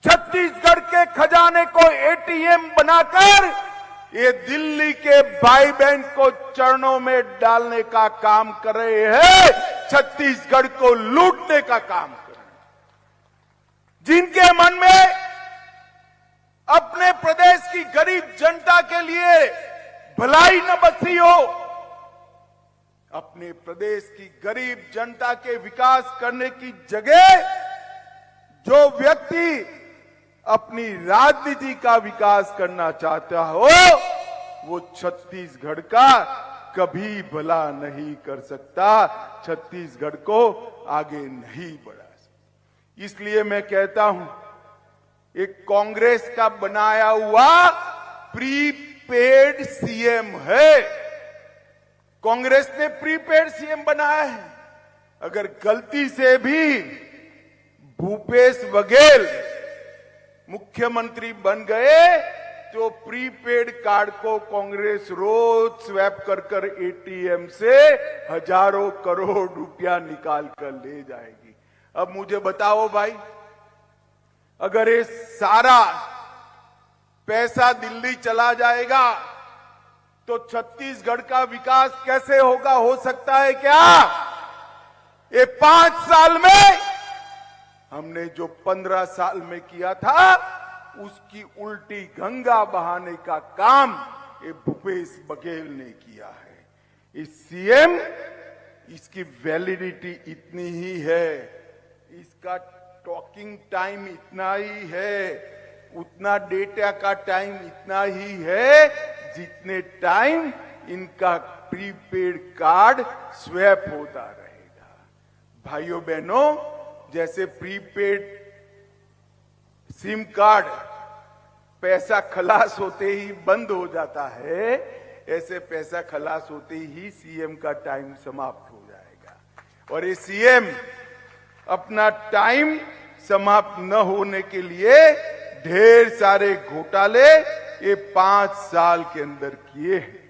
छत्तीसगढ़ के खजाने को एटीएम बनाकर ये दिल्ली के भाई बहन को चरणों में डालने का काम कर रहे हैं, छत्तीसगढ़ को लूटने का काम कर रहे हैं। जिनके मन में अपने प्रदेश की गरीब जनता के लिए भलाई न बसी हो, अपने प्रदेश की गरीब जनता के विकास करने की जगह जो व्यक्ति अपनी राजनीति का विकास करना चाहता हो, वो छत्तीसगढ़ का कभी भला नहीं कर सकता, छत्तीसगढ़ को आगे नहीं बढ़ा सकता। इसलिए मैं कहता हूं, एक कांग्रेस का बनाया हुआ प्रीपेड सीएम है। कांग्रेस ने प्रीपेड सीएम बनाया है। अगर गलती से भी भूपेश बघेल मुख्यमंत्री बन गए तो प्रीपेड कार्ड को कांग्रेस रोज स्वैप कर कर एटीएम से हजारों करोड़ रुपया निकाल कर ले जाएगी। अब मुझे बताओ भाई, अगर ये सारा पैसा दिल्ली चला जाएगा तो छत्तीसगढ़ का विकास कैसे होगा? हो सकता है क्या? ये 5 साल में हमने जो 15 साल में किया था, उसकी उल्टी गंगा बहाने का काम ये भूपेश बघेल ने किया है। इस सीएम, इसकी वैलिडिटी इतनी ही है, इसका टॉकिंग टाइम इतना ही है, उतना डेटा का टाइम इतना ही है जितने टाइम इनका प्रीपेड कार्ड स्वैप होता रहेगा। भाइयों बहनों, जैसे प्रीपेड सिम कार्ड पैसा खलास होते ही बंद हो जाता है, ऐसे पैसा खलास होते ही सीएम का टाइम समाप्त हो जाएगा। और ये सीएम अपना टाइम समाप्त न होने के लिए ढेर सारे घोटाले ये 5 साल के अंदर किए हैं।